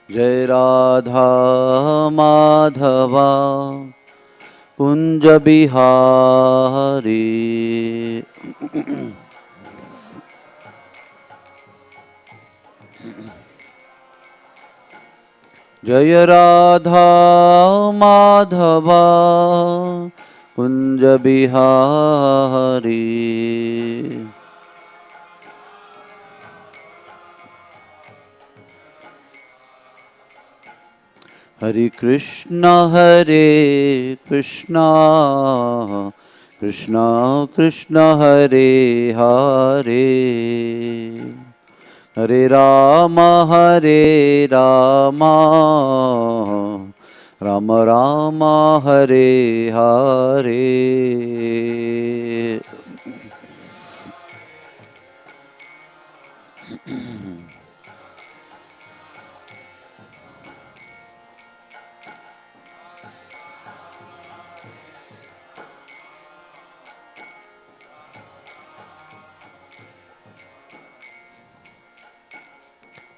जय राधा माधवा कुंज बिहारी। जय राधा माधवा कुंज बिहारी। हरे कृष्णा कृष्णा कृष्णा हरे हरे, हरे राम राम राम हरे हरे।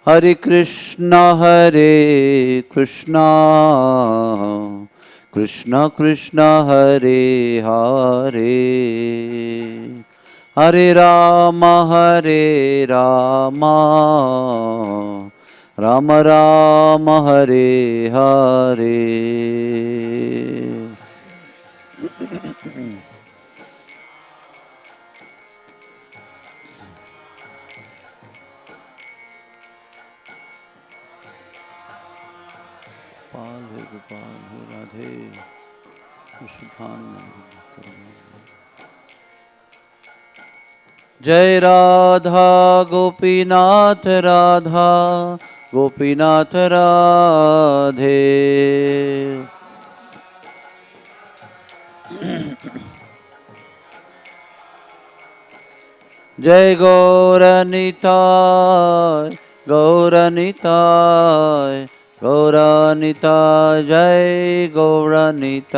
हरे कृष्णा कृष्णा कृष्णा हरे हरे, हरे राम राम राम हरे हरे। गोपाल है गोपाल है राधे जय राधा गोपीनाथ राधा गोपीनाथ राधे। जय गौरनिताय गौरनिताय गौरनिताय जय गौरनिताय।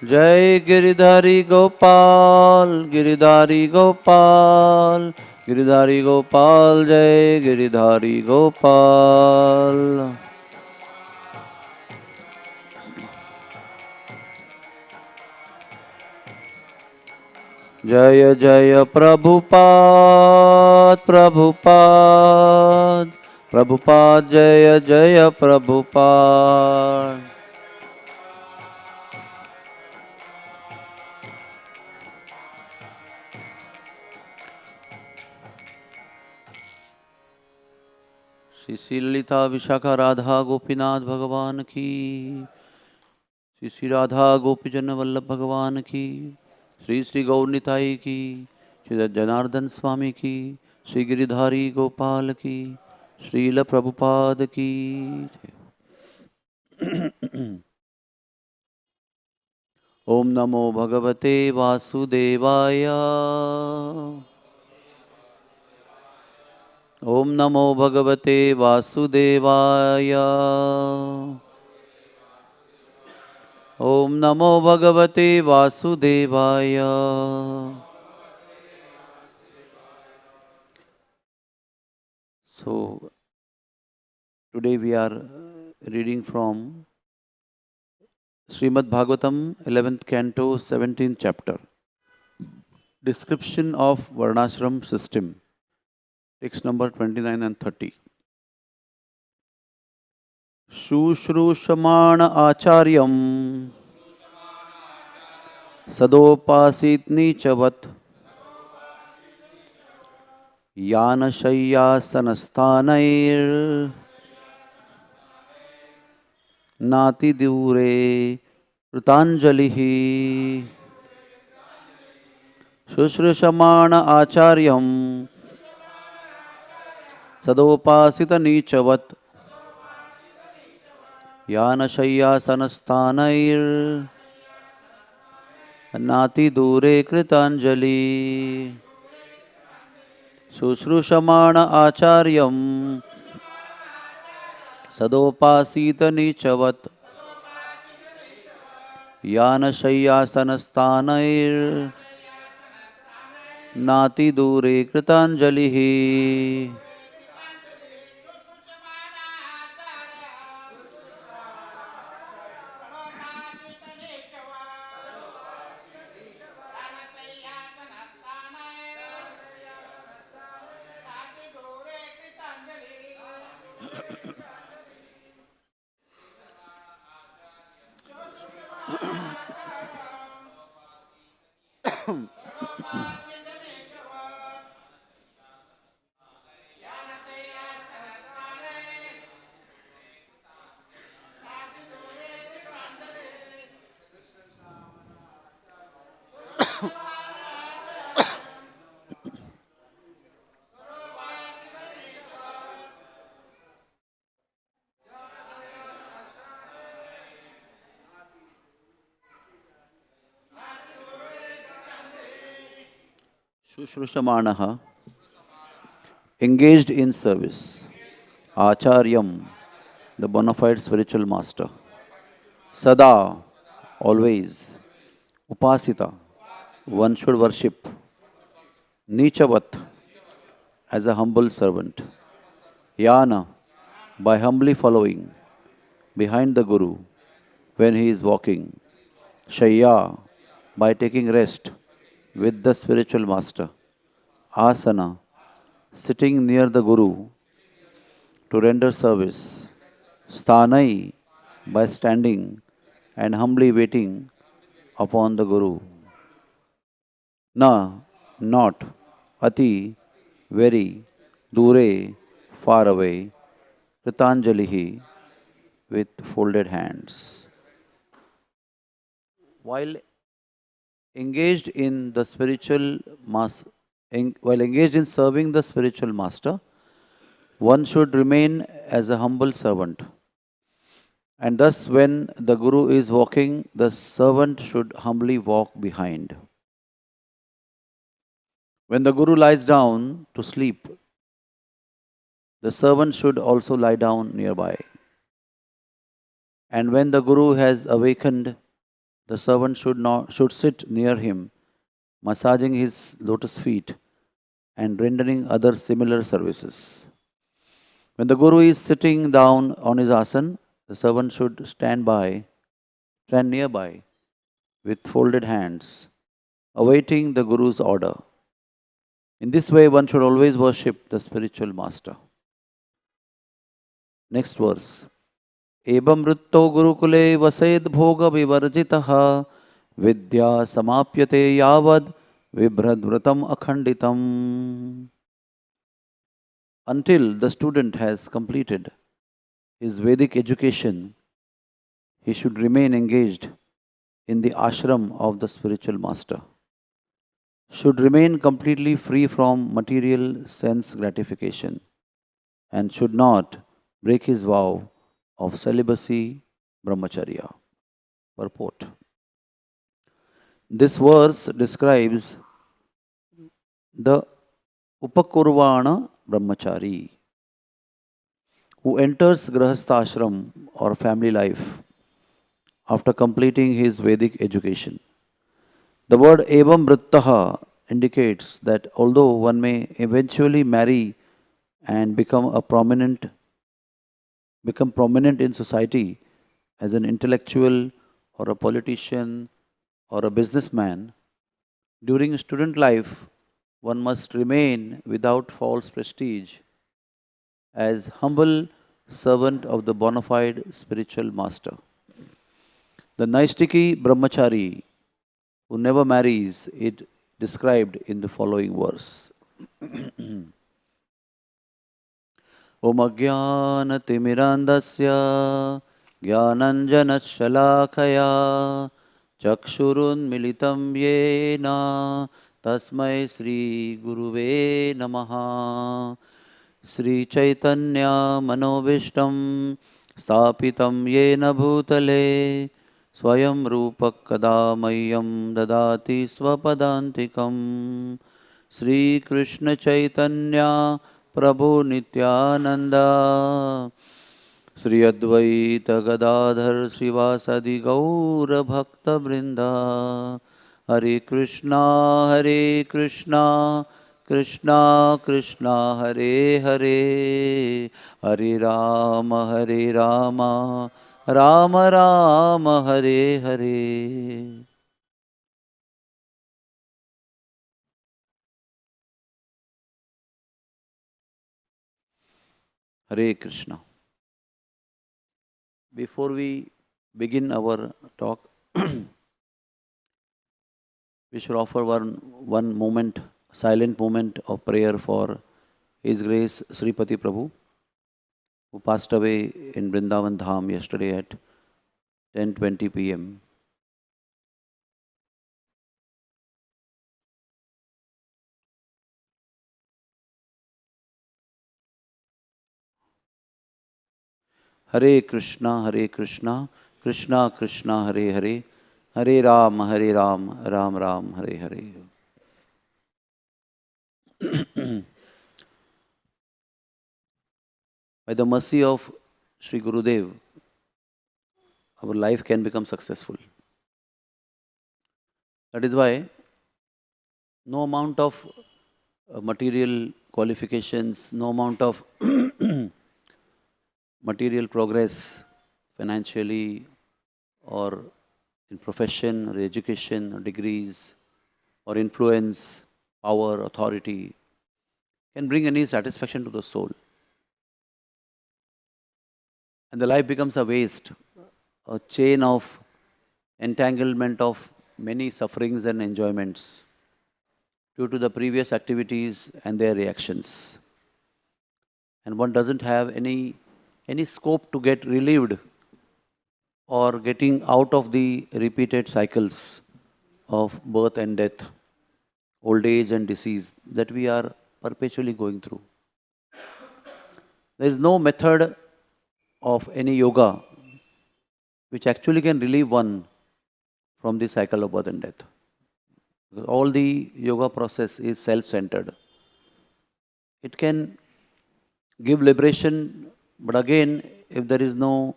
जय गिरिधारी गोपाल गिरिधारी गोपाल गिरिधारी गोपाल जय गिरिधारी गोपाल। जय जय प्रभुपाद प्रभुपाद प्रभुपाद जय जय प्रभुपाद। श्री श्री ललिता विशाखा राधा गोपीनाथ भगवान की, श्री श्री राधा गोपीजन वल्लभ भगवान की, श्री श्री गौरनिताई की, श्री जनार्दन स्वामी की, श्री गिरिधारी गोपाल की, श्रील प्रभुपाद की। ओम नमो भगवते वासुदेवाय, ओम नमो भगवते वासुदेवाय, ओम नमो भगवते वासुदेवाय। So today we are reading from Srimad Bhagavatam 11th canto 17th chapter, description of Varnashram system, text number 29 and 30. शुश्रूषमाण आचार्यं सदोपासीत नीचवत् यानशय्यासनस्थानैर् नातिदूरे कृताञ्जलिः। शुश्रूषमाण आचार्यं सदोपासित नीचवत् यानशय्यासनस्थानैर् नातिदूरे कृताञ्जलि। शुश्रूषमाण आचार्यं सदोपासीत नीचवत् यानशय्यासनस्थानैर् नातिदूरे कृताञ्जलिः Shushrushamaanaha, engaged in service. Acharyam, the bona fide spiritual master. Sada, always. Upasita, one should worship. Nichavat, as a humble servant. Yana, by humbly following behind the Guru when he is walking. Shaya, by taking rest with the spiritual master. Asana, sitting near the Guru to render service. Sthanai, by standing and humbly waiting upon the Guru. Na, not. Ati, very. Dure, far away. Kritanjalihi, with folded hands. While engaged in the spiritual while engaged in serving the spiritual master, one should remain as a humble servant. And thus, when the Guru is walking, the servant should humbly walk behind. When the Guru lies down to sleep, the servant should also lie down nearby. And when the Guru has awakened, the servant should sit near him, massaging his lotus feet and rendering other similar services. When the Guru is sitting down on his asana, the servant should stand nearby with folded hands, awaiting the Guru's order. In this way, one should always worship the spiritual master. Next verse. Ebam vritto gurukule vased bhoga vivarjitaha vidya samapyate yavad vibhradvratam akhanditam. Until the student has completed his Vedic education, he should remain engaged in the ashram of the spiritual master, should remain completely free from material sense gratification, and should not break his vow of celibacy, brahmacharya. Purport. This verse describes the Upakurvana brahmachari who enters grahastha ashram or family life after completing his Vedic education. The word evam vrittaha indicates that although one may eventually marry and become prominent in society as an intellectual or a politician or a businessman, during student life one must remain without false prestige as humble servant of the bona fide spiritual master. The Naistiki brahmachari who never marries is described in the following verse. Om Ajnanatimirandasya Jnananjanashalakaya Chakshurun Militam Yena Tasmai Sri Guruve Namaha. Sri Chaitanya Manovishtam Stapitam Yena Bhutale Swayam Rupak Kadamayam Dadati Swapadantikam. Sri Krishna Chaitanya Prabhu Nityananda Sri Advaita Gadadhar Srivasadi Gaura Bhakta Vrinda. Hare Krishna, Krishna Krishna, Hare Hare, Hare Rama, Rama Rama, Hare Hare. Hare Krishna. Before we begin our talk, we should offer one moment, silent moment of prayer for His Grace Sripati Prabhu, who passed away in Vrindavan Dham yesterday at 10:20 p.m. Hare Krishna, Krishna Krishna, Hare Hare, Hare Ram, Ram Ram, Hare Hare. By the mercy of Sri Gurudev, our life can become successful. That is why no amount of material qualifications, no amount of material progress financially or in profession or education or degrees or influence, power, authority can bring any satisfaction to the soul. And the life becomes a waste, a chain of entanglement of many sufferings and enjoyments due to the previous activities and their reactions. And one doesn't have any scope to get relieved or getting out of the repeated cycles of birth and death, old age and disease that we are perpetually going through. There is no method of any yoga which actually can relieve one from the cycle of birth and death. Because all the yoga process is self-centered. It can give liberation, but again, if there is no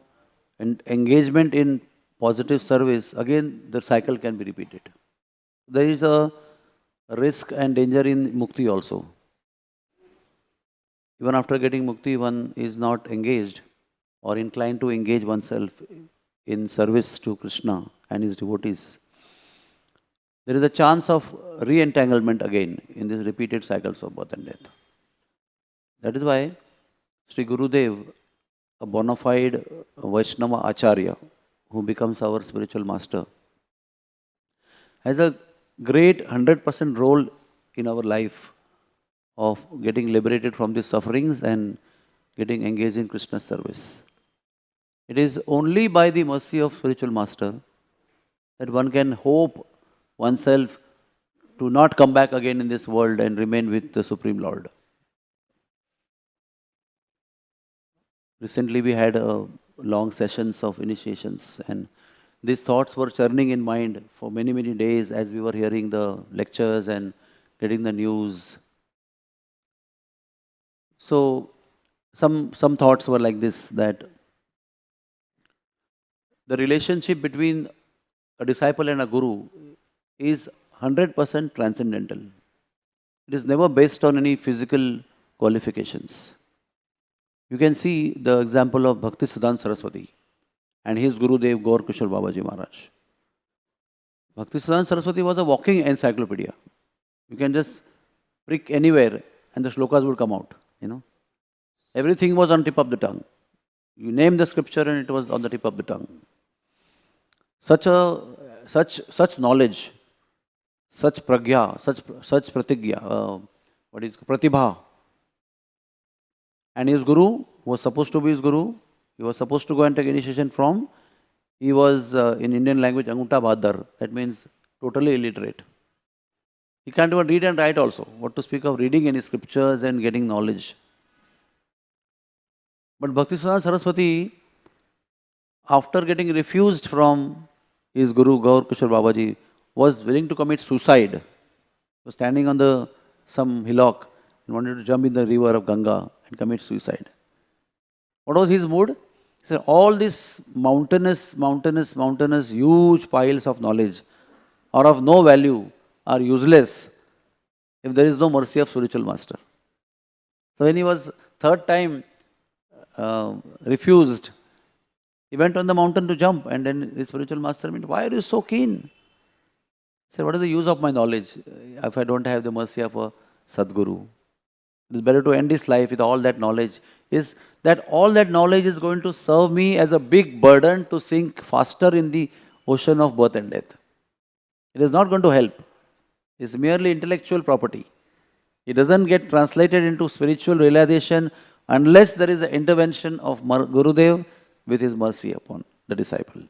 engagement in positive service, again the cycle can be repeated. There is a risk and danger in mukti also. Even after getting mukti, one is not engaged or inclined to engage oneself in service to Krishna and his devotees. There is a chance of re-entanglement again in these repeated cycles of birth and death. That is why Sri Gurudev, a bona fide Vaishnava Acharya, who becomes our spiritual master, has a great 100% role in our life of getting liberated from these sufferings and getting engaged in Krishna's service. It is only by the mercy of spiritual master that one can hope oneself to not come back again in this world and remain with the Supreme Lord. Recently we had long sessions of initiations, and these thoughts were churning in mind for many, many days as we were hearing the lectures and getting the news. So some thoughts were like this, that the relationship between a disciple and a guru is 100% transcendental. It is never based on any physical qualifications. You can see the example of Bhaktisiddhanta Saraswati and his Gurudev Gaur Kishore Babaji Maharaj. Bhaktisiddhanta Saraswati was a walking encyclopedia. You can just prick anywhere and the shlokas would come out. Everything was on tip of the tongue. You name the scripture and it was on the tip of the tongue. Such knowledge, such pragya, such pratigya, pratibha. And his guru was supposed to be his guru. He was supposed to go and take initiation from. He was in Indian language Anguta Bhadar. That means totally illiterate. He can't even read and write also. What to speak of reading any scriptures and getting knowledge. But Bhaktisiddhanta Saraswati, after getting refused from his guru Gaur Kishore Babaji, was willing to commit suicide. He was standing on some hillock and wanted to jump in the river of Ganga and commit suicide. What was his mood? So all these mountainous, huge piles of knowledge are of no value, are useless if there is no mercy of spiritual master. So when he was third time refused, he went on the mountain to jump, and then his spiritual master said, "Why are you so keen?" He said, "What is the use of my knowledge if I don't have the mercy of a Sadguru? It is better to end this life with all that knowledge. Is that all that knowledge is going to serve me as a big burden to sink faster in the ocean of birth and death. It is not going to help. It's merely intellectual property. It doesn't get translated into spiritual realization unless there is an intervention of Gurudev with his mercy upon the disciple."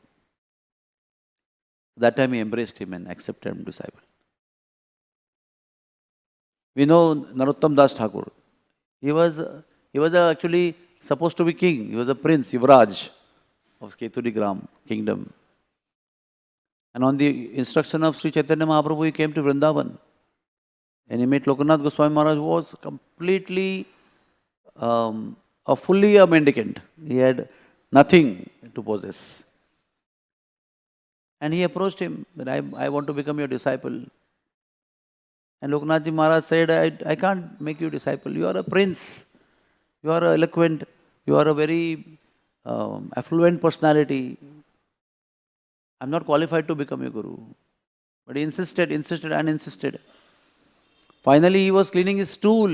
That time he embraced him and accepted him disciple. We know Narottam Das Thakur. He was actually supposed to be king. He was a prince, Yuvraj of Keturi Gram kingdom. And on the instruction of Sri Chaitanya Mahaprabhu, he came to Vrindavan. And he met Lokanath Goswami Maharaj, who was completely, fully a mendicant. He had nothing to possess. And he approached him, that I want to become your disciple. And Lokanathji Maharaj said, I can't make you disciple. You are a prince. You are eloquent. You are a very affluent personality. I'm not qualified to become your guru. But he insisted and insisted. Finally, he was cleaning his stool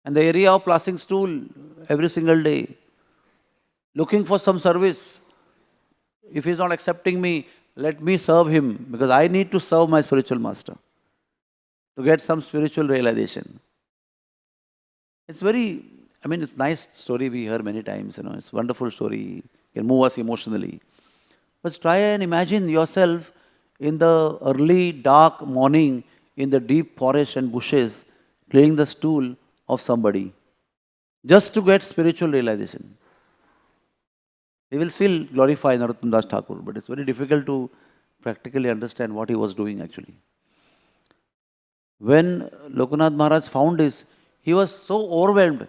and the area of plastering stool every single day, looking for some service. If he's not accepting me, let me serve him, because I need to serve my spiritual master to get some spiritual realization. It's it's a nice story we hear many times, it's a wonderful story, it can move us emotionally. But try and imagine yourself in the early dark morning in the deep forest and bushes, cleaning the stool of somebody, just to get spiritual realization. We will still glorify Narottam Das Thakur, but it's very difficult to practically understand what he was doing actually. When Lokanath Maharaj found this, he was so overwhelmed.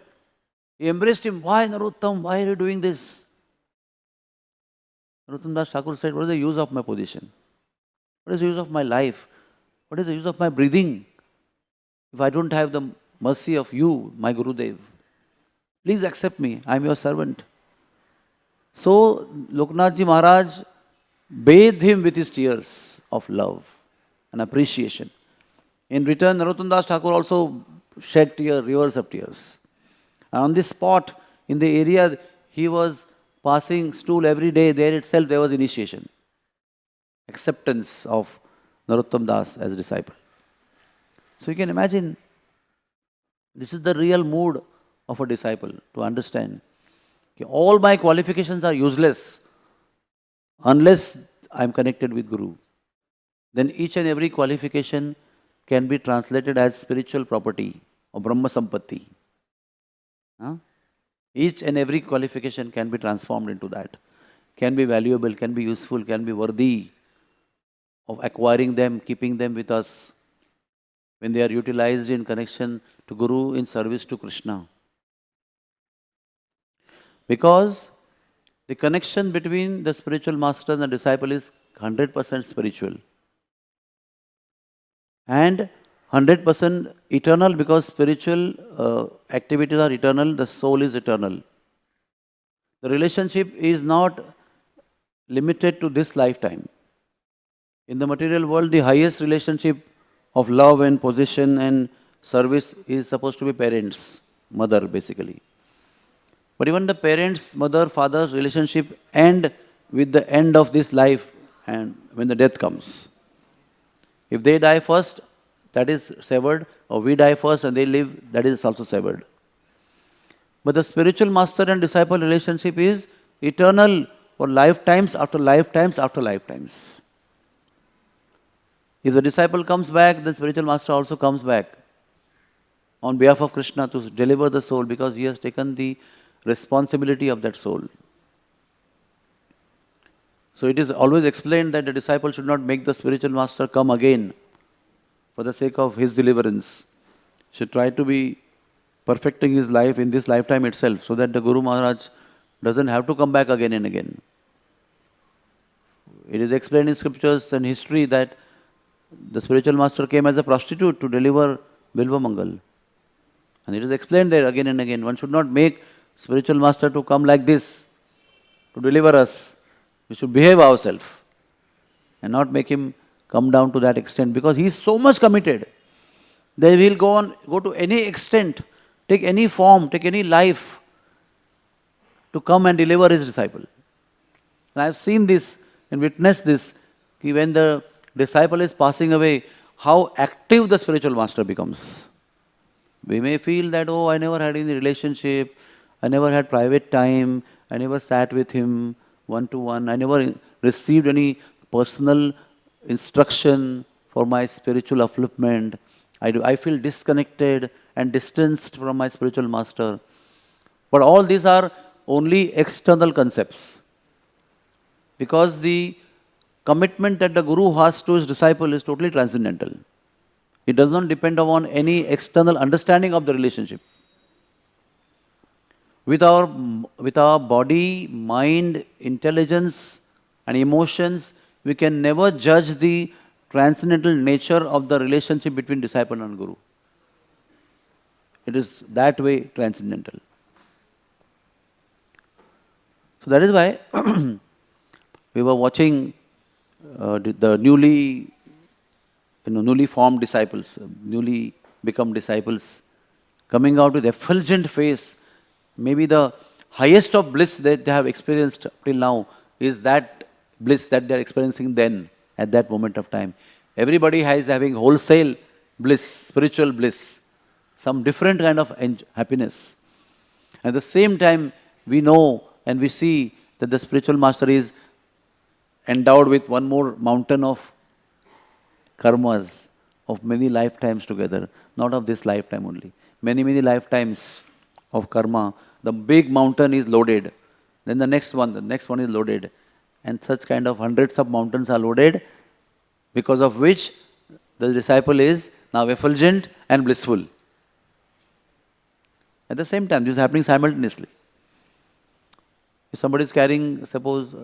He embraced him. "Why, Narottam? Why are you doing this?" Narottam Das Thakur said, "What is the use of my position? What is the use of my life? What is the use of my breathing if I don't have the mercy of you, my Gurudev? Please accept me. I am your servant." So Lokanathji Maharaj bathed him with his tears of love and appreciation. In return, Narottam Das Thakur also shed rivers of tears. And on this spot, in the area he was passing stool every day, there itself there was initiation, acceptance of Narottam Das as a disciple. So you can imagine, this is the real mood of a disciple, to understand all my qualifications are useless unless I am connected with Guru. Then each and every qualification can be translated as spiritual property or Brahma Sampatti. Each and every qualification can be transformed into that. Can be valuable, can be useful, can be worthy of acquiring them, keeping them with us when they are utilized in connection to Guru, in service to Krishna. Because the connection between the spiritual master and the disciple is 100% spiritual. And 100% eternal, because spiritual activities are eternal, the soul is eternal. The relationship is not limited to this lifetime. In the material world, the highest relationship of love and possession and service is supposed to be parents, mother basically. But even the parents, mother, father's relationship end with the end of this life and when the death comes. If they die first, that is severed, or we die first and they live, that is also severed. But the spiritual master and disciple relationship is eternal for lifetimes after lifetimes after lifetimes. If the disciple comes back, the spiritual master also comes back on behalf of Krishna to deliver the soul, because he has taken the responsibility of that soul. So it is always explained that the disciple should not make the spiritual master come again for the sake of his deliverance. Should try to be perfecting his life in this lifetime itself, so that the Guru Maharaj doesn't have to come back again and again. It is explained in scriptures and history that the spiritual master came as a prostitute to deliver Bilva Mangal. And it is explained there again and again. One should not make spiritual master to come like this to deliver us. We should behave ourselves and not make him come down to that extent, because he is so much committed. They will go to any extent, take any form, take any life to come and deliver his disciple. And I have seen this and witnessed this, when the disciple is passing away, how active the spiritual master becomes. We may feel that, oh, I never had any relationship, I never had private time, I never sat with him one-to-one, I never received any personal instruction for my spiritual upliftment. I feel disconnected and distanced from my spiritual master. But all these are only external concepts, because the commitment that the Guru has to his disciple is totally transcendental. It does not depend upon any external understanding of the relationship. With our body, mind, intelligence and emotions, we can never judge the transcendental nature of the relationship between disciple and Guru. It is that way transcendental. So that is why we were watching the newly formed disciples, newly become disciples, coming out with effulgent face. Maybe the highest of bliss that they have experienced till now is that bliss that they are experiencing then, at that moment of time. Everybody is having wholesale bliss, spiritual bliss, some different kind of happiness. At the same time, we know and we see that the spiritual master is endowed with one more mountain of karmas of many lifetimes together, not of this lifetime only. Many, many lifetimes of karma. The big mountain is loaded. Then the next one is loaded. And such kind of hundreds of mountains are loaded, because of which the disciple is now effulgent and blissful. At the same time, this is happening simultaneously. If somebody is carrying, suppose,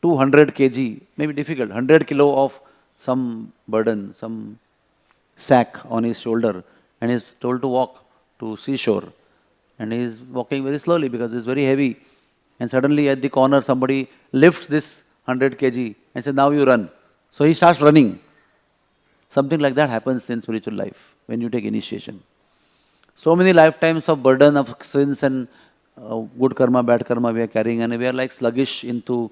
200 kg, maybe difficult, 100 kilo of some burden, some sack on his shoulder, and is told to walk to seashore, and he is walking very slowly because it is very heavy, and suddenly at the corner somebody lifts this 100 kg and says, now you run. So he starts running. Something like that happens in spiritual life when you take initiation. So many lifetimes of burden of sins and good karma, bad karma we are carrying, and we are like sluggish into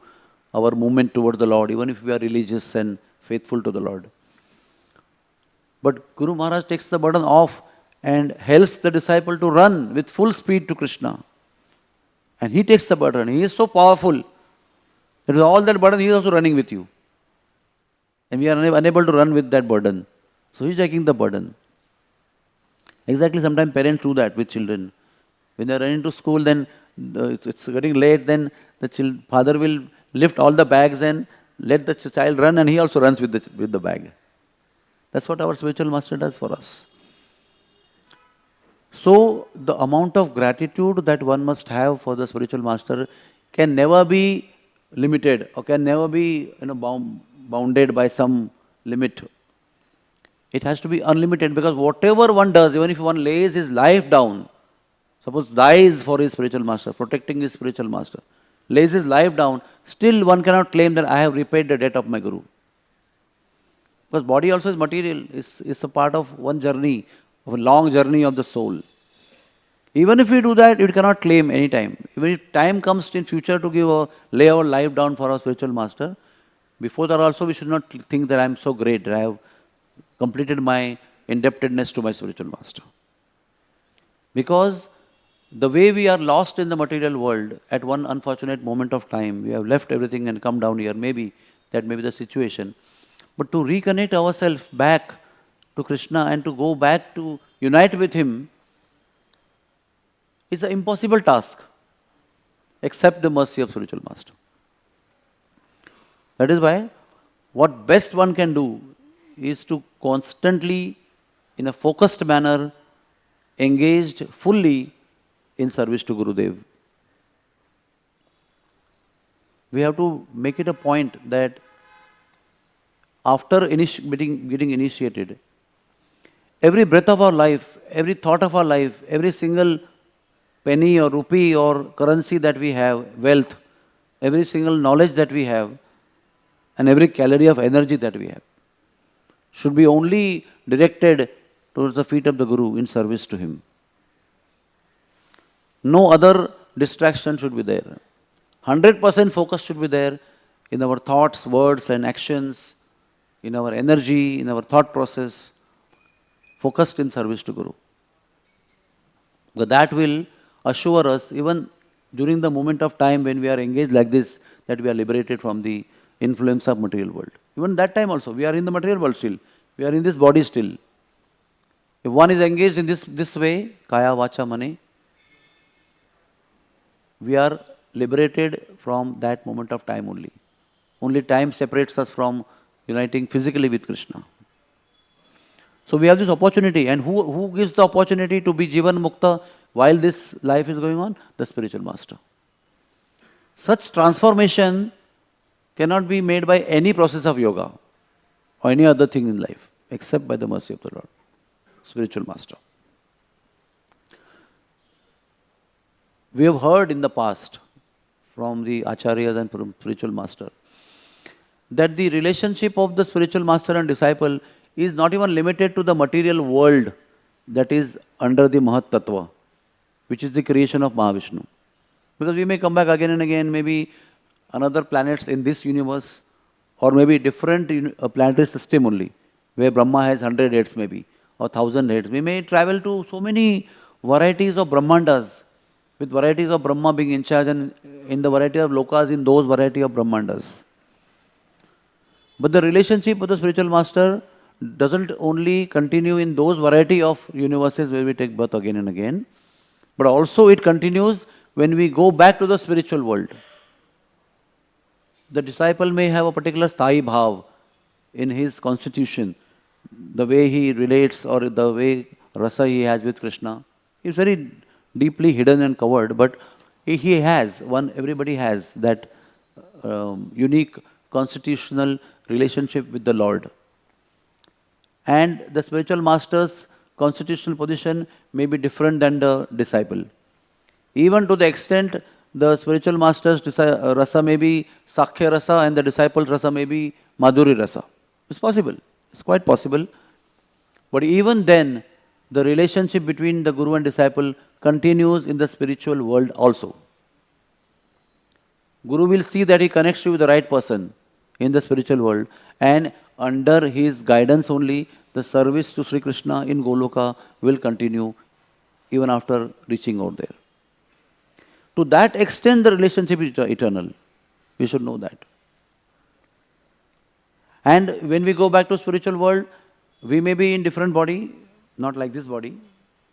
our movement towards the Lord, even if we are religious and faithful to the Lord. But Guru Maharaj takes the burden off and helps the disciple to run with full speed to Krishna. And he takes the burden. He is so powerful that with all that burden, he is also running with you. And we are unable to run with that burden. So he is taking the burden. Exactly, sometimes parents do that with children. When they are running to school, then it's getting late, then the father will lift all the bags and let the child run, and he also runs with the bag. That's what our spiritual master does for us. So the amount of gratitude that one must have for the spiritual master can never be limited, or can never be bounded by some limit. It has to be unlimited, because whatever one does, even if one lays his life down, suppose dies for his spiritual master, protecting his spiritual master, lays his life down, still one cannot claim that I have repaid the debt of my Guru. Because body also is material, is a part of one journey, of a long journey of the soul. Even if we do that, we cannot claim any time. Even if time comes in future to lay our life down for our spiritual master, before that also we should not think that I am so great, that I have completed my indebtedness to my spiritual master. Because the way we are lost in the material world, at one unfortunate moment of time, we have left everything and come down here, maybe that may be the situation. But to reconnect ourselves back to Krishna and to go back to unite with him is an impossible task, except the mercy of spiritual master. That is why what best one can do is to constantly, in a focused manner, engaged fully in service to Gurudev. We have to make it a point that after getting initiated, every breath of our life, every thought of our life, every single penny or rupee or currency that we have, wealth, every single knowledge that we have, and every calorie of energy that we have, should be only directed towards the feet of the Guru in service to him. No other distraction should be there. 100% focus should be there in our thoughts, words and actions, in our energy, in our thought process, focused in service to Guru. But that will assure us, even during the moment of time when we are engaged like this, that we are liberated from the influence of material world. Even that time also, we are in the material world still. We are in this body still. If one is engaged in this way, kaya, vacha, mane, we are liberated from that moment of time only. Only time separates us from uniting physically with Krishna. So we have this opportunity, and who gives the opportunity to be Jivan Mukta while this life is going on? The spiritual master. Such transformation cannot be made by any process of yoga or any other thing in life, except by the mercy of the Lord, spiritual master. We have heard in the past from the acharyas and from spiritual master that the relationship of the spiritual master and disciple is not even limited to the material world that is under the Mahat Tattva, which is the creation of Mahavishnu. Because we may come back again and again, maybe another planets in this universe, or maybe different planetary system only, where Brahma has 100 heads maybe, or 1,000 heads. We may travel to so many varieties of Brahmandas, with varieties of Brahma being in charge, and in the variety of lokas in those variety of Brahmandas. But the relationship with the spiritual master doesn't only continue in those variety of universes where we take birth again and again, but also it continues when we go back to the spiritual world. The disciple may have a particular sthayi bhav in his constitution, the way he relates or the way rasa he has with Krishna is very deeply hidden and covered, but he has, everybody has that unique constitutional relationship with the Lord. And the spiritual master's constitutional position may be different than the disciple. Even to the extent the spiritual master's rasa may be Sakhya rasa and the disciple's rasa may be Madhuri rasa. It's possible. It's quite possible. But even then, the relationship between the Guru and disciple continues in the spiritual world also. Guru will see that he connects you with the right person in the spiritual world, and under his guidance only, the service to Sri Krishna in Goloka will continue even after reaching out there. To that extent, the relationship is eternal. We should know that. And when we go back to spiritual world, we may be in different body, not like this body.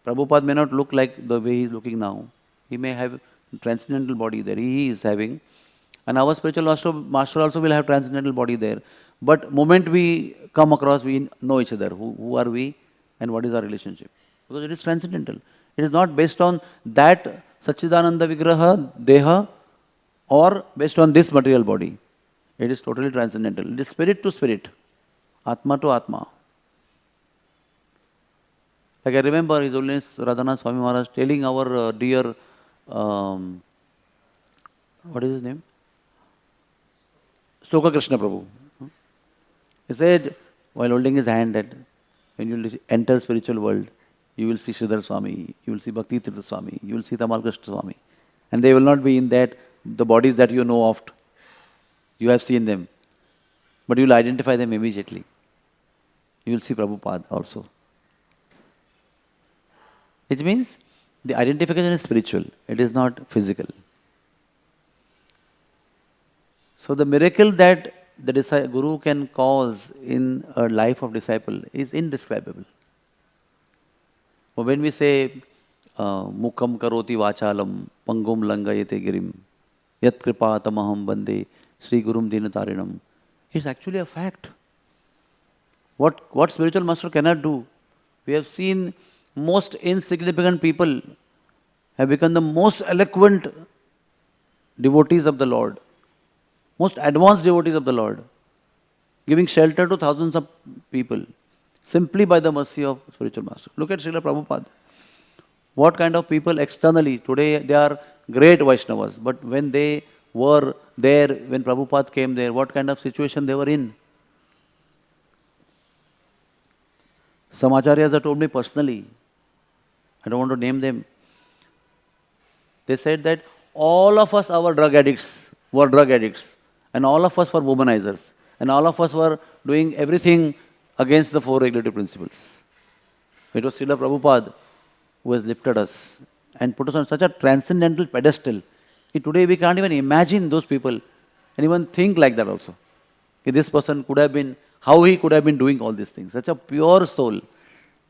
Prabhupada may not look like the way he is looking now. He may have transcendental body there. He is having. And our spiritual master also will have transcendental body there. But moment we come across, we know each other. Who are we and what is our relationship? Because it is transcendental. It is not based on that Satchidananda Vigraha, Deha, or based on this material body. It is totally transcendental. It is spirit to spirit, Atma to Atma. Like I remember His Holiness Radhanath Swami Maharaj telling our dear, what is his name? Soka Krishna Prabhu. He said, while holding his hand, that when you enter spiritual world, you will see Sridhar Swami, you will see Bhakti Tirtha Swami, you will see Tamal Krishna Swami. And they will not be in that, the bodies that you know of. You have seen them. But you will identify them immediately. You will see Prabhupada also. It means the identification is spiritual. It is not physical. So the miracle that the Guru can cause in a life of disciple is indescribable. But when we say, Mukham karoti vachalam, pangum langayate girim, yat kripa tamaham bande, Sri Gurum Dinatarinam, it's actually a fact. What spiritual master cannot do? We have seen most insignificant people have become the most eloquent devotees of the Lord. most advanced devotees of the Lord, giving shelter to thousands of people simply by the mercy of spiritual master. Look at Srila Prabhupada. What kind of people externally, today they are great Vaishnavas, but when they were there, when Prabhupada came there, what kind of situation they were in? Some acharyas have told me personally, I don't want to name them. They said that all of us were drug addicts, and all of us were womanizers, and all of us were doing everything against the four regulative principles. It was Srila Prabhupada who has lifted us and put us on such a transcendental pedestal. Today we can't even imagine those people and even think like that also. This person could have been, how he could have been doing all these things. Such a pure soul,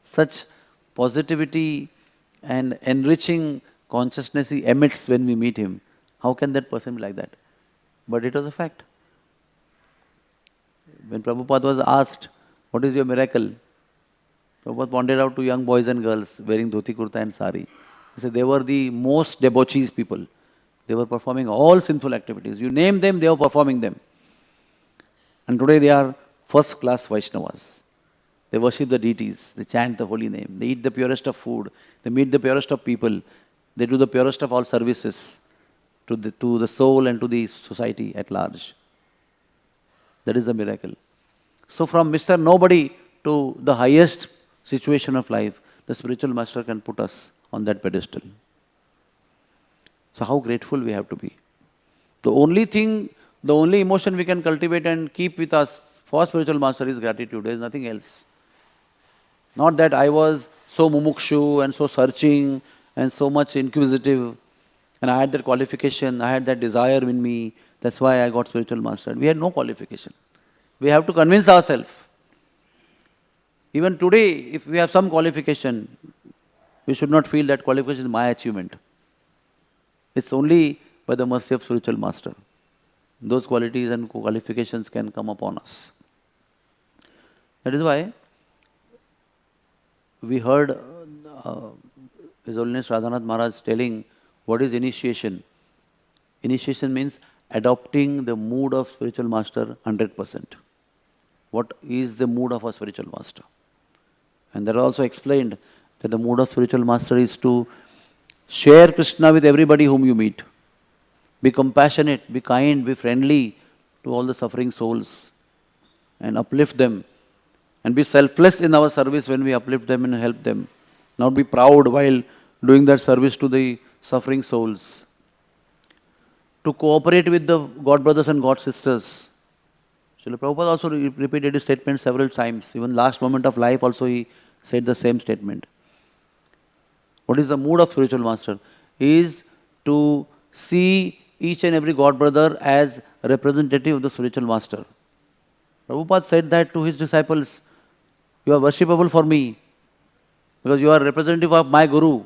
such positivity and enriching consciousness he emits when we meet him. How can that person be like that? But it was a fact. When Prabhupada was asked, what is your miracle? Prabhupada pointed out to young boys and girls wearing dhoti, kurta and sari. He said they were the most debauchees people. They were performing all sinful activities. You name them, they were performing them. And today they are first class Vaishnavas. They worship the deities, they chant the holy name, they eat the purest of food, they meet the purest of people, they do the purest of all services to the soul and to the society at large. That is a miracle. So from Mr. Nobody to the highest situation of life, the spiritual master can put us on that pedestal. So how grateful we have to be. The only emotion we can cultivate and keep with us for spiritual master is gratitude. There is nothing else. Not that I was so mumukshu and so searching and so much inquisitive and I had that qualification, I had that desire in me, that's why I got spiritual master. We had no qualification. We have to convince ourselves. Even today, if we have some qualification, we should not feel that qualification is my achievement. It's only by the mercy of spiritual master. Those qualities and qualifications can come upon us. That is why we heard His Holiness Radhanath Maharaj telling what is initiation. Initiation means adopting the mood of spiritual master 100%. What is the mood of a spiritual master? And that also explained that the mood of spiritual master is to share Krishna with everybody whom you meet. Be compassionate, be kind, be friendly to all the suffering souls and uplift them. And be selfless in our service when we uplift them and help them. Not be proud while doing that service to the suffering souls. To cooperate with the God brothers and God sisters. Srila Prabhupada also repeated his statement several times. Even last moment of life also he said the same statement. What is the mood of spiritual master? Is to see each and every God brother as a representative of the spiritual master. Prabhupada said that to his disciples, you are worshipable for me because you are representative of my Guru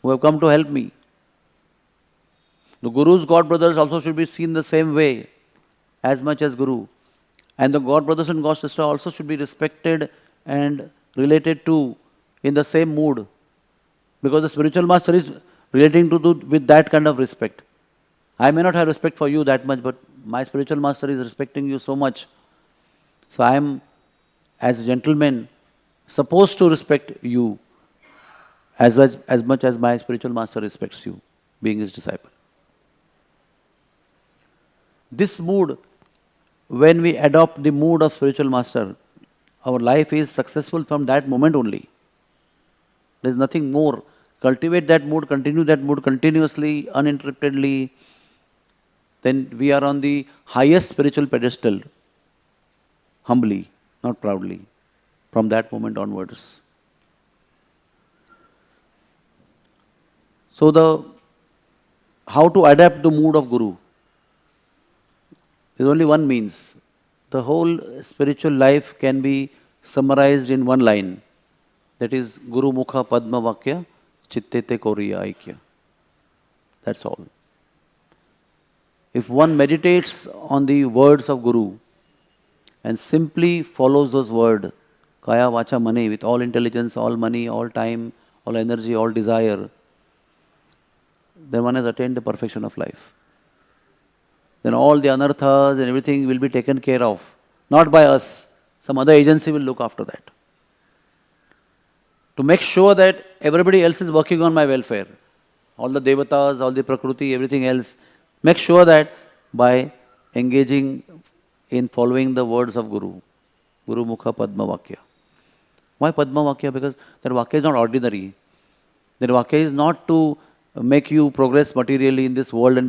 who have come to help me. The Guru's God brothers also should be seen the same way as much as Guru. And the God brothers and God sisters also should be respected and related to in the same mood. Because the spiritual master is relating to with that kind of respect. I may not have respect for you that much, but my spiritual master is respecting you so much. So I am, as a gentleman, supposed to respect you as much as my spiritual master respects you, being his disciple. This mood, when we adopt the mood of spiritual master, our life is successful from that moment only. There is nothing more. Cultivate that mood, continue that mood continuously, uninterruptedly. Then we are on the highest spiritual pedestal, humbly, not proudly, from that moment onwards. So how to adapt the mood of Guru? There is only one means. The whole spiritual life can be summarized in one line. That is Guru Mukha Padma Vakya Chittete Koriya Aikya. That's all. If one meditates on the words of Guru and simply follows those words, Kaya Vacha Mane, with all intelligence, all money, all time, all energy, all desire, then one has attained the perfection of life. then all the anarthas and everything will be taken care of. Not by us. Some other agency will look after that. To make sure that everybody else is working on my welfare. All the devatas, all the prakriti, everything else. Make sure that by engaging in following the words of Guru. Guru Mukha Padma Vakya. Why Padma Vakya? Because that Vakya is not ordinary. That Vakya is not to make you progress materially in this world and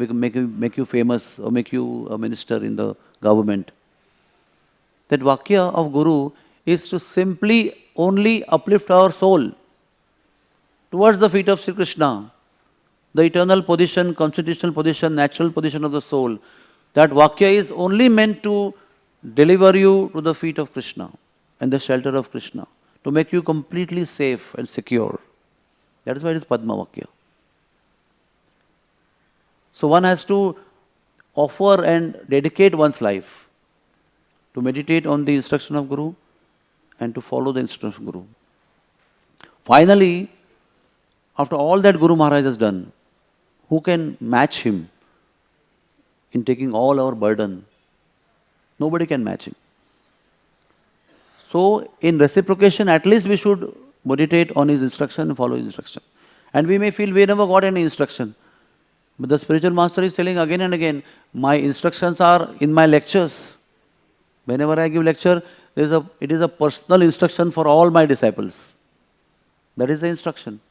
make you famous or make you a minister in the government. That Vakya of Guru is to simply only uplift our soul towards the feet of Sri Krishna, the eternal position, constitutional position, natural position of the soul. That Vakya is only meant to deliver you to the feet of Krishna and the shelter of Krishna, to make you completely safe and secure. That is why it is Padma Vakya. So one has to offer and dedicate one's life to meditate on the instruction of Guru and to follow the instruction of Guru. Finally, after all that Guru Maharaj has done, who can match him in taking all our burden? Nobody can match him. So, in reciprocation, at least we should meditate on his instruction and follow his instruction. And we may feel we never got any instruction. But the spiritual master is telling again and again, my instructions are in my lectures. Whenever I give lecture, it is a personal instruction for all my disciples. That is the instruction.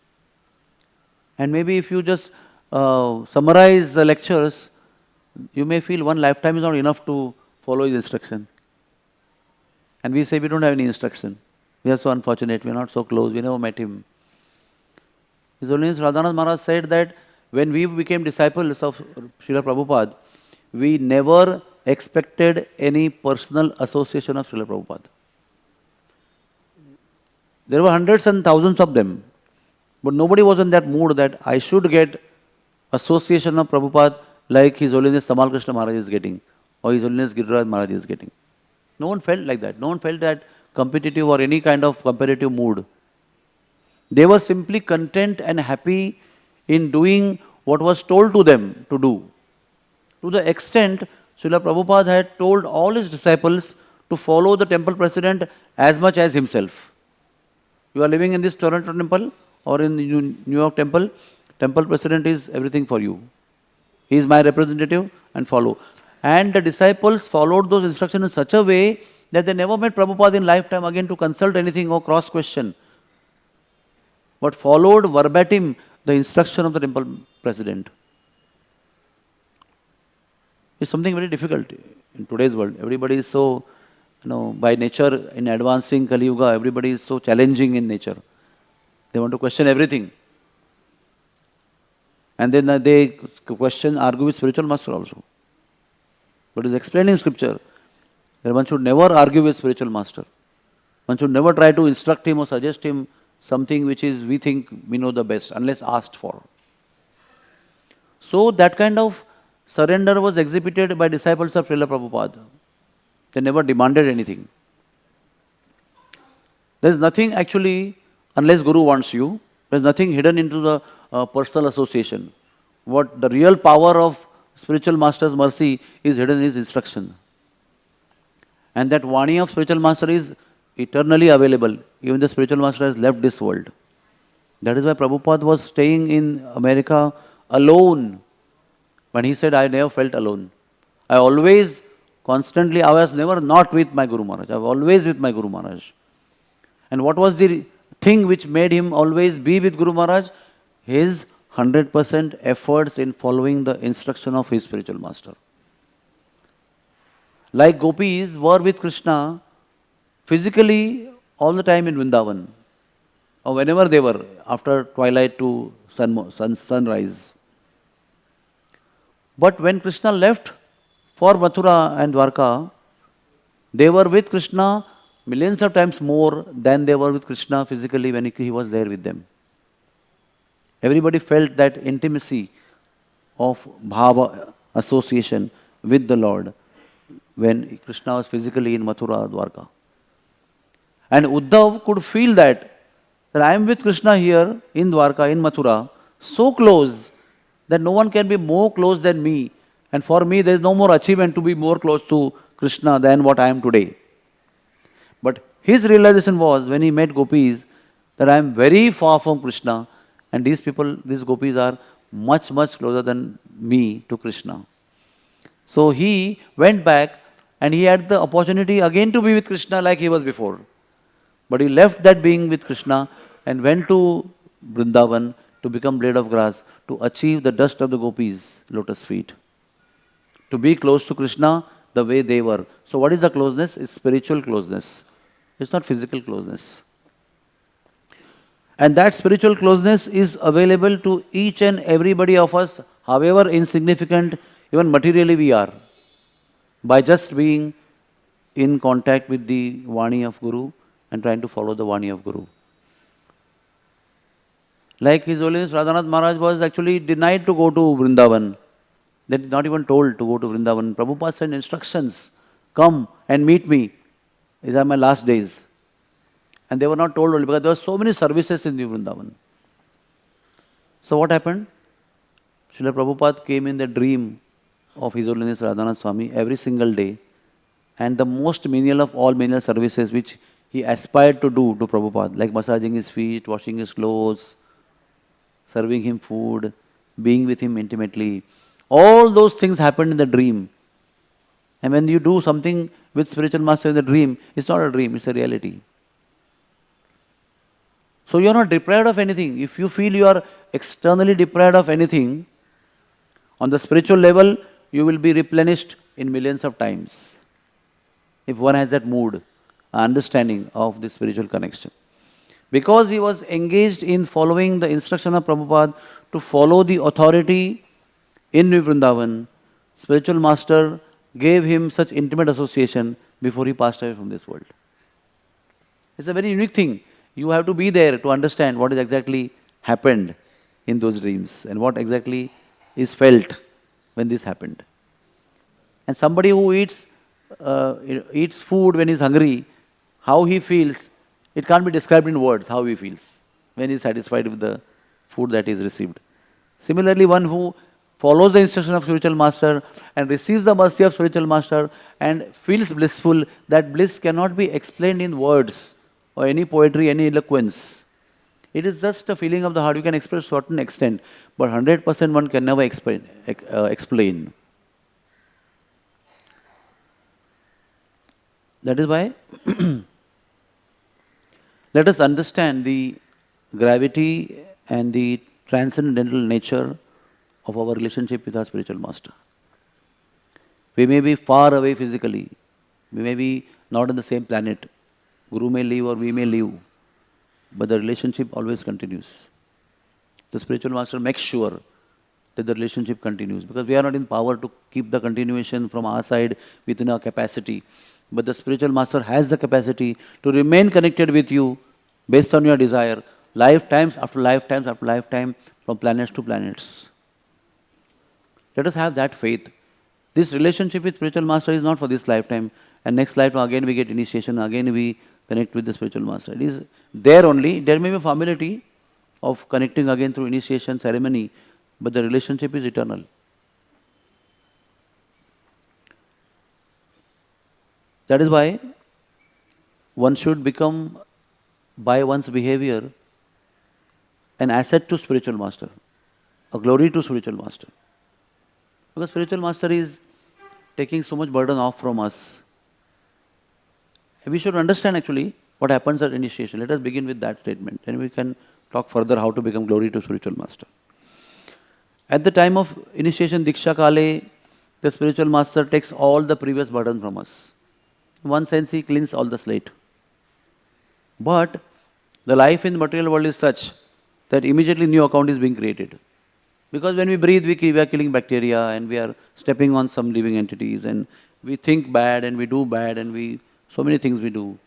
And maybe if you just summarize the lectures, you may feel one lifetime is not enough to follow his instruction. And we say we don't have any instruction. We are so unfortunate, we are not so close, we never met him. His Holiness Radhanath Maharaj said that when we became disciples of Srila Prabhupada, we never expected any personal association of Srila Prabhupada. There were hundreds and thousands of them, but nobody was in that mood that I should get association of Prabhupada like His Holiness Tamal Krishna Maharaj is getting, or His Holiness Giriraj Maharaj is getting. No one felt like that. No one felt that competitive or any kind of competitive mood. They were simply content and happy in doing what was told to them to do. To the extent Srila Prabhupada had told all his disciples to follow the temple president as much as himself. You are living in this Toronto temple or in New York temple, temple president is everything for you. He is my representative and follow. And the disciples followed those instructions in such a way that they never met Prabhupada in lifetime again to consult anything or cross question, but followed verbatim the instruction of the temple president. It's something very difficult in today's world. Everybody is so, by nature in advancing Kali Yuga, everybody is so challenging in nature. They want to question everything. And then they argue with spiritual master also. But it is explained in scripture that one should never argue with spiritual master. One should never try to instruct him or suggest him something which is we think we know the best unless asked for. So that kind of surrender was exhibited by disciples of Srila Prabhupada. They never demanded anything. There is nothing actually, unless Guru wants you, there is nothing hidden into the personal association. What the real power of spiritual master's mercy is hidden in his instruction. And that Vani of spiritual master is eternally available. Even the spiritual master has left this world. That is why Prabhupada was staying in America alone. When he said, I never felt alone. I was never not with my Guru Maharaj. I was always with my Guru Maharaj. And what was the thing which made him always be with Guru Maharaj? His 100% efforts in following the instruction of his spiritual master. Like gopis were with Krishna physically all the time in Vrindavan, or whenever they were, after twilight to sunrise. But when Krishna left for Mathura and Dwarka, they were with Krishna millions of times more than they were with Krishna physically when he was there with them. Everybody felt that intimacy of bhava association with the Lord when Krishna was physically in Mathura, Dwarka. And Uddhav could feel that I am with Krishna here in Dwarka, in Mathura, so close that no one can be more close than me, And for me, there is no more achievement to be more close to Krishna than what I am today. But his realization was when he met gopis that I am very far from Krishna, and these people, these gopis are much, much closer than me to Krishna. So he went back and he had the opportunity again to be with Krishna like he was before. But he left that being with Krishna and went to Vrindavan to become blade of grass, to achieve the dust of the gopis' lotus feet. To be close to Krishna the way they were. So what is the closeness? It's spiritual closeness. It's not physical closeness. And that spiritual closeness is available to each and everybody of us, however insignificant, even materially we are, by just being in contact with the Vani of Guru and trying to follow the Vani of Guru. Like His Holiness Radhanath Maharaj was actually denied to go to Vrindavan. They did not even told to go to Vrindavan. Prabhupada sent instructions, come and meet me. These are my last days. And they were not told only because there were so many services in the Vrindavan. So what happened? Srila Prabhupada came in the dream of His Holiness Radhanath Swami every single day. And the most menial of all menial services which he aspired to do to Prabhupada, like massaging his feet, washing his clothes, serving him food, being with him intimately. All those things happened in the dream. And when you do something with spiritual master in the dream, it's not a dream, it's a reality. So you are not deprived of anything. If you feel you are externally deprived of anything, on the spiritual level, you will be replenished in millions of times. If one has that mood, understanding of the spiritual connection. Because he was engaged in following the instruction of Prabhupada to follow the authority in Vrindavan, spiritual master gave him such intimate association before he passed away from this world. It's a very unique thing. You have to be there to understand what is exactly happened in those dreams and what exactly is felt when this happened. And somebody who eats food when he's hungry, how he feels, it can't be described in words how he feels when he's satisfied with the food that he's received. Similarly, one who follows the instruction of spiritual master and receives the mercy of spiritual master and feels blissful, that bliss cannot be explained in words or any poetry, any eloquence. It is just a feeling of the heart. You can express to a certain extent, but 100% one can never explain. That is why let us understand the gravity and the transcendental nature of our relationship with our spiritual master. We may be far away physically. We may be not on the same planet. Guru may live or we may live. But the relationship always continues. The spiritual master makes sure that the relationship continues. Because we are not in power to keep the continuation from our side within our capacity. But the spiritual master has the capacity to remain connected with you based on your desire, lifetimes after lifetimes after lifetime, from planets to planets. Let us have that faith. This relationship with spiritual master is not for this lifetime. And next lifetime again we get initiation, again we connect with the spiritual master. It is there only. There may be a familiarity of connecting again through initiation ceremony, but the relationship is eternal. That is why one should become, by one's behavior, an asset to spiritual master, a glory to spiritual master. Because spiritual master is taking so much burden off from us. We should understand actually what happens at initiation. Let us begin with that statement. Then we can talk further how to become glory to spiritual master. At the time of initiation, Diksha Kale, the spiritual master takes all the previous burden from us. In one sense, he cleans all the slate. But the life in the material world is such that immediately new account is being created. Because when we breathe, we are killing bacteria and we are stepping on some living entities and we think bad and we do bad and so many things we do.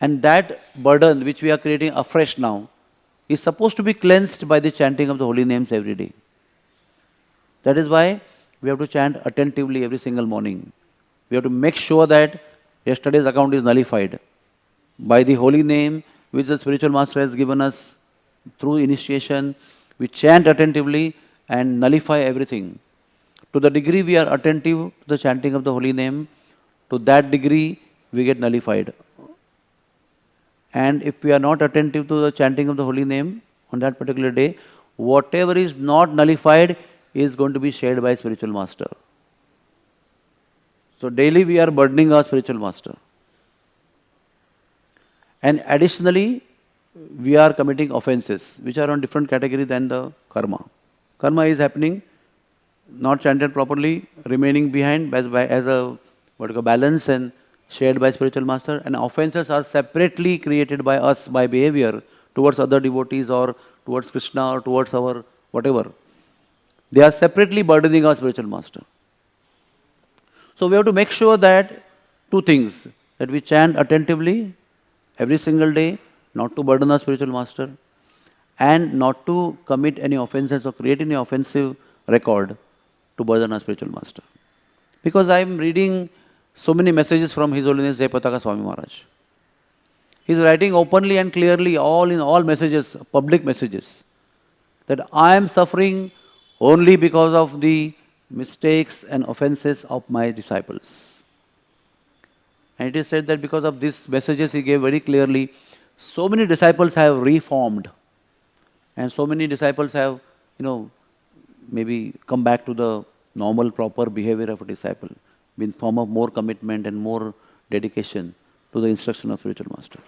And that burden which we are creating afresh now is supposed to be cleansed by the chanting of the holy names every day. That is why we have to chant attentively every single morning. We have to make sure that yesterday's account is nullified by the holy name which the spiritual master has given us through initiation. We chant attentively and nullify everything To the degree we are attentive to the chanting of the holy name, to that degree we get nullified. And if we are not attentive to the chanting of the holy name on that particular day, whatever is not nullified is going to be shared by spiritual master. So daily we are burdening our spiritual master. And additionally, we are committing offenses, which are on different category than the karma. Karma is happening, not chanted properly, remaining behind as a balance and shared by spiritual master. And offenses are separately created by us by behavior towards other devotees or towards Krishna or towards our whatever. They are separately burdening our spiritual master. So we have to make sure that two things, that we chant attentively every single day, not to burden our spiritual master, and not to commit any offenses or create any offensive record to burden our spiritual master. Because I am reading so many messages from His Holiness Jayapataka Swami Maharaj. He is writing openly and clearly, all messages, public messages, that I am suffering only because of the mistakes and offenses of my disciples. And it is said that because of these messages he gave very clearly, so many disciples have reformed. And so many disciples have, maybe come back to the normal, proper behavior of a disciple, in form of more commitment and more dedication to the instruction of spiritual master.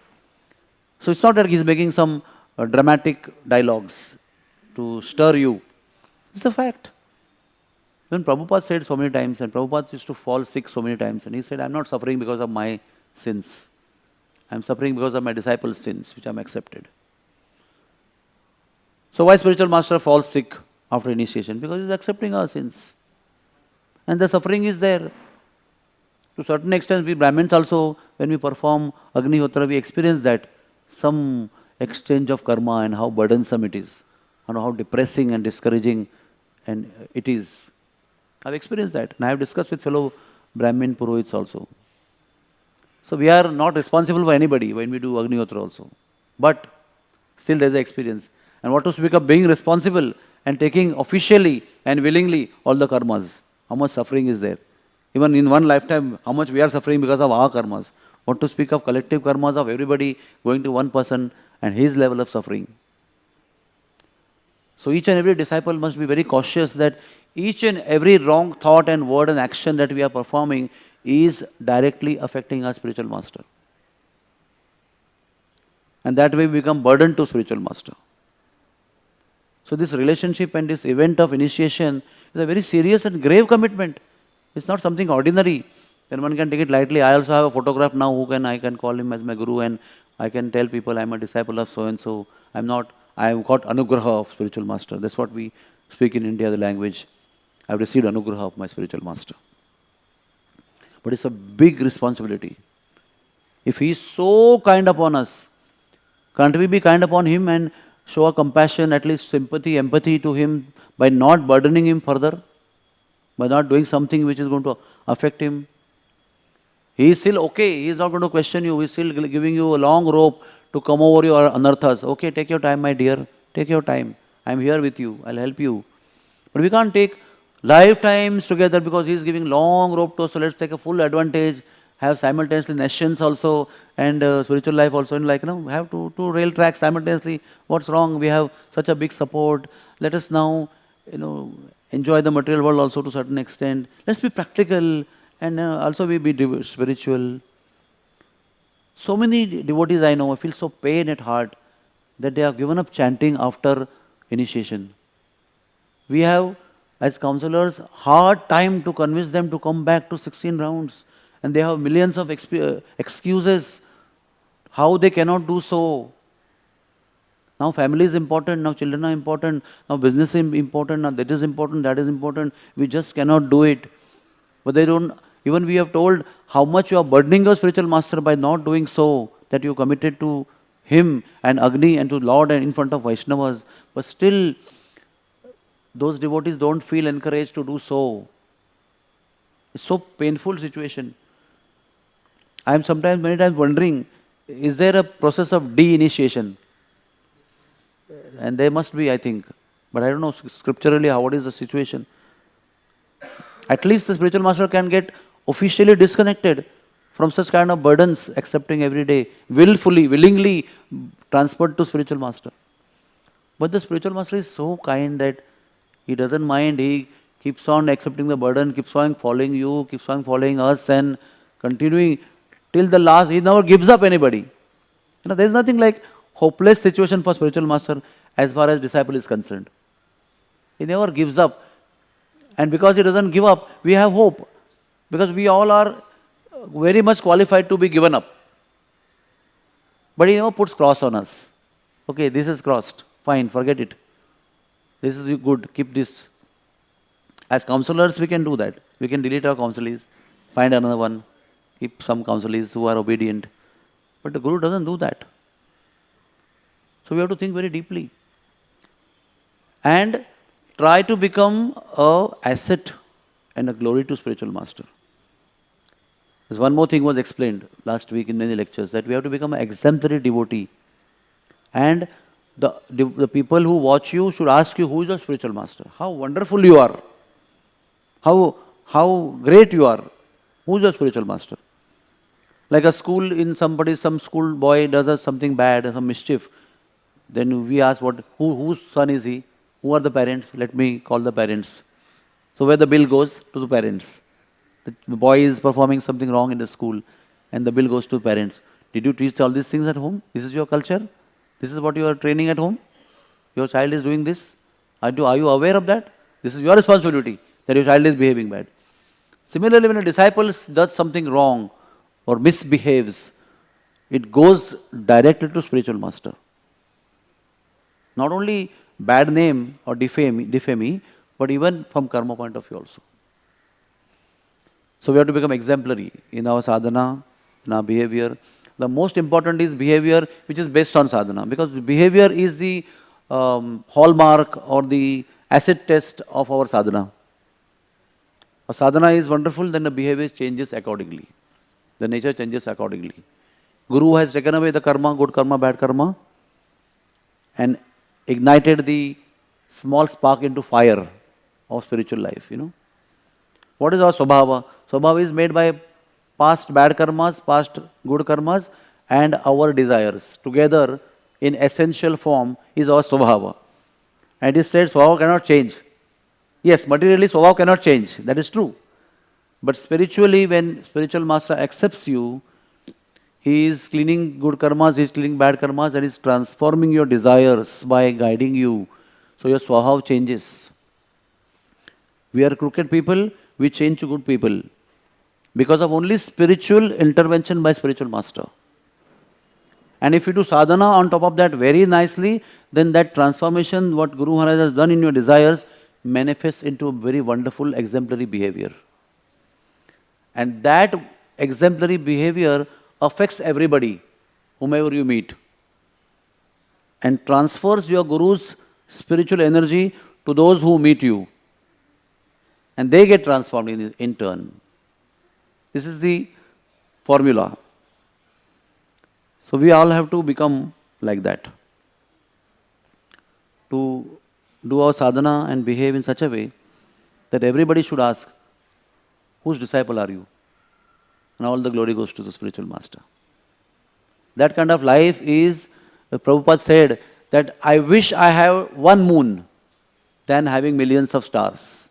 So it's not that he's making some dramatic dialogues to stir you. It's a fact. When Prabhupada said so many times, and Prabhupada used to fall sick so many times, and he said, I'm not suffering because of my sins. I'm suffering because of my disciples' sins, which I'm accepted. So why spiritual master falls sick after initiation? Because he's accepting our sins. And the suffering is there. To a certain extent, we Brahmins also, when we perform Agnihotra, we experience that. Some exchange of karma and how burdensome it is, and how depressing and discouraging and it is. I've experienced that, and I have discussed with fellow Brahmin Purohits also. So we are not responsible for anybody when we do Agnihotra also. But still there is an experience. And what to speak of being responsible and taking officially and willingly all the karmas. How much suffering is there. Even in one lifetime, how much we are suffering because of our karmas. What to speak of collective karmas of everybody going to one person and his level of suffering. So each and every disciple must be very cautious that each and every wrong thought and word and action that we are performing is directly affecting our spiritual master. And that way we become burdened to spiritual master. So this relationship and this event of initiation is a very serious and grave commitment. It's not something ordinary. Then one can take it lightly. I also have a photograph now I can call him as my guru, and I can tell people I'm a disciple of so and so. I've got anugraha of spiritual master. That's what we speak in India, the language. I've received anugraha of my spiritual master. But it's a big responsibility. If he is so kind upon us, can't we be kind upon him and show a compassion, at least sympathy, empathy to him by not burdening him further? By not doing something which is going to affect him? He is still okay. He is not going to question you. He is still giving you a long rope to come over your anarthas. Okay, take your time, my dear. Take your time. I am here with you. I'll help you. But we can't take lifetimes together because he is giving long rope to us. So let's take a full advantage. Have simultaneously nations also and spiritual life also. And have two rail tracks simultaneously. What's wrong? We have such a big support. Let us now, enjoy the material world also to a certain extent. Let's be practical. And also we be spiritual. So many devotees I know, I feel so pain at heart that they have given up chanting after initiation. We have, as counselors, hard time to convince them to come back to 16 rounds. And they have millions of excuses how they cannot do so. Now family is important, now children are important, now business is important, now that is important, that is important. We just cannot do it. But they don't. Even we have told how much you are burdening your spiritual master by not doing so, that you committed to him and Agni and to Lord and in front of Vaishnavas. But still, those devotees don't feel encouraged to do so. It's so painful situation. I am many times wondering, is there a process of de-initiation? And there must be, I think. But I don't know scripturally what is the situation. At least the spiritual master can get officially disconnected from such kind of burdens, accepting every day, willingly transferred to spiritual master. But the spiritual master is so kind that he doesn't mind. He keeps on accepting the burden, keeps on following you, keeps on following us, and continuing till the last. He never gives up anybody. There is nothing like hopeless situation for spiritual master as far as disciple is concerned. He never gives up. And because he doesn't give up, we have hope. Because we all are very much qualified to be given up. But he never puts cross on us. Okay, this is crossed. Fine, forget it. This is good, keep this. As counselors, we can do that. We can delete our counselees, find another one, keep some counselees who are obedient. But the Guru doesn't do that. So we have to think very deeply. And try to become an asset and a glory to spiritual master. There's one more thing was explained last week in many lectures, that we have to become an exemplary devotee. And the people who watch you should ask you, who is your spiritual master? How wonderful you are. How great you are. Who is your spiritual master? Like a school, some school boy does something bad, some mischief. Then we ask, whose son is he? Who are the parents? Let me call the parents. So where the bill goes? To the parents. The boy is performing something wrong in the school and the bill goes to parents. Did you teach all these things at home? This is your culture? This is what you are training at home? Your child is doing this? Are you aware of that? This is your responsibility, that your child is behaving bad. Similarly, when a disciple does something wrong or misbehaves, it goes directly to spiritual master. Not only bad name or defame, but even from karma point of view also. So we have to become exemplary in our sadhana, in our behavior. The most important is behavior which is based on sadhana, because behavior is the hallmark or the acid test of our sadhana. A sadhana is wonderful, then the behavior changes accordingly. The nature changes accordingly. Guru has taken away the karma, good karma, bad karma, and ignited the small spark into fire of spiritual life, What is our swabhava? Swabhava is made by past bad karmas, past good karmas, and our desires. Together, in essential form, is our swabhava. And it is said, swabhava cannot change. Yes, materially, swabhava cannot change. That is true. But spiritually, when spiritual master accepts you, he is cleaning good karmas, he is cleaning bad karmas, and is transforming your desires by guiding you. So your swabhava changes. We are crooked people, we change to good people. Because of only spiritual intervention by spiritual master. And if you do sadhana on top of that very nicely, then that transformation, what Guru Maharaj has done in your desires, manifests into a very wonderful exemplary behavior. And that exemplary behavior affects everybody, whomever you meet. And transfers your Guru's spiritual energy to those who meet you. And they get transformed in turn. This is the formula. So we all have to become like that. To do our sadhana and behave in such a way that everybody should ask, whose disciple are you? And all the glory goes to the spiritual master. That kind of life is, Prabhupada said, that I wish I have one moon than having millions of stars.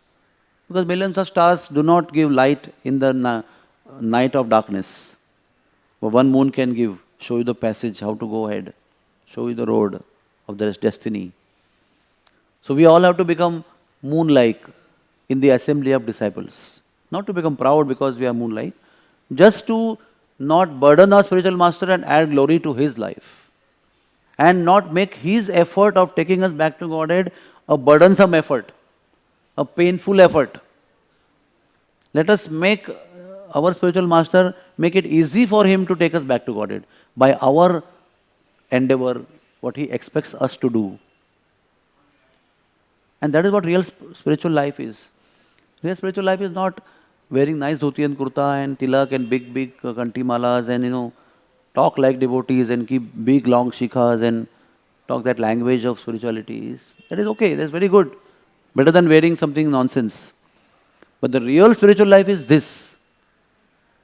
Because millions of stars do not give light in the night of darkness. But one moon can show you the passage, how to go ahead, show you the road of their destiny. So we all have to become moon-like in the assembly of disciples. Not to become proud because we are moon-like, just to not burden our spiritual master and add glory to his life. And not make his effort of taking us back to Godhead a burdensome effort, a painful effort. Let us make our spiritual master, make it easy for him to take us back to Godhead by our endeavor, what he expects us to do. And that is what real spiritual life is. Real spiritual life is not wearing nice dhoti and kurta and tilak and big kanti malas and talk like devotees and keep big long shikhas and talk that language of spirituality. That is okay, that's very good. Better than wearing something nonsense. But the real spiritual life is this.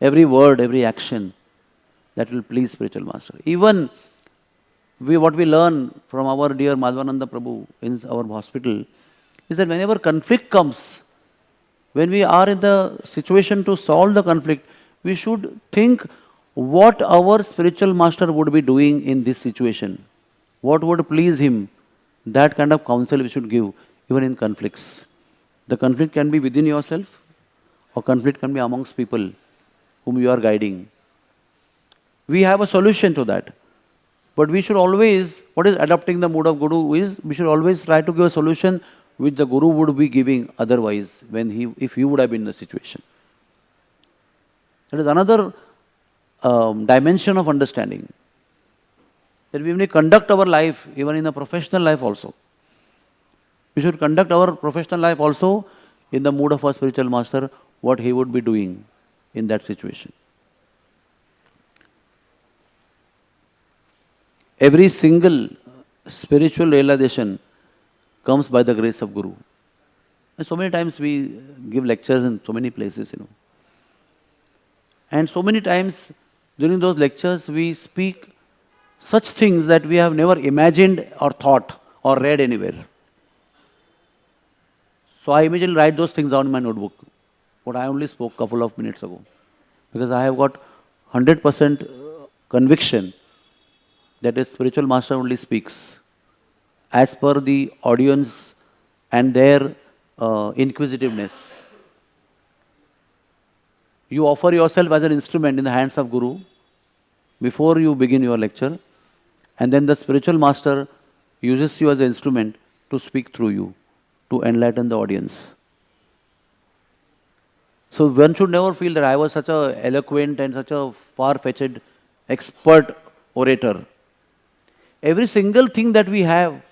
Every word, every action that will please spiritual master. Even what we learn from our dear Madhvananda Prabhu in our hospital is that whenever conflict comes, when we are in the situation to solve the conflict, we should think what our spiritual master would be doing in this situation. What would please him? That kind of counsel we should give even in conflicts. The conflict can be within yourself, or conflict can be amongst people whom you are guiding. We have a solution to that. But we should always, what is adopting the mood of Guru is, we should always try to give a solution which the Guru would be giving otherwise, if he would have been in the situation. That is another dimension of understanding. That when we conduct our life, even in the professional life also, we should conduct our professional life also in the mood of our spiritual master, what he would be doing in that situation. Every single spiritual realization comes by the grace of Guru. And so many times we give lectures in so many places, And so many times during those lectures we speak such things that we have never imagined or thought or read anywhere. So I immediately write those things down in my notebook, what I only spoke a couple of minutes ago. Because I have got 100% conviction that a spiritual master only speaks as per the audience and their inquisitiveness. You offer yourself as an instrument in the hands of Guru before you begin your lecture, and then the spiritual master uses you as an instrument to speak through you, to enlighten the audience. So one should never feel that I was such a eloquent and such a far-fetched expert orator. Every single thing that we have,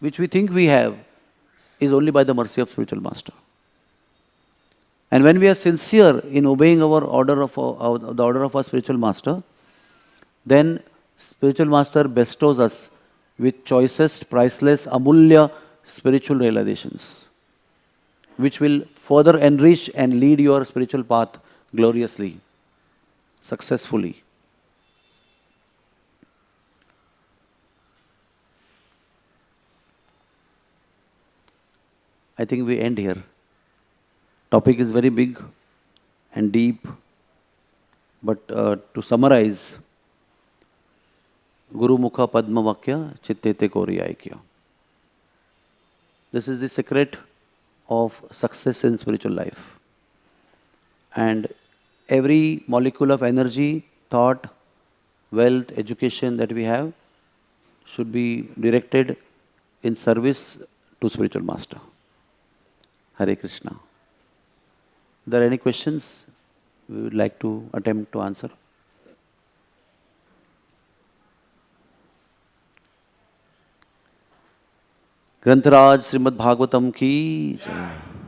which we think we have, is only by the mercy of spiritual master. And when we are sincere in obeying our order of the order of our spiritual master, then spiritual master bestows us with choicest, priceless, amulya spiritual realizations, which will further enrich and lead your spiritual path gloriously, successfully. I think we end here. Topic is very big and deep, but to summarize, Guru Mukha Padma Vakya Chittete Kori Aikya. This is the secret of success in spiritual life. And every molecule of energy, thought, wealth, education that we have should be directed in service to spiritual master. Hare Krishna. Are there any questions we would like to attempt to answer? ग्रंथराज Shrimad Bhagavatam की जय।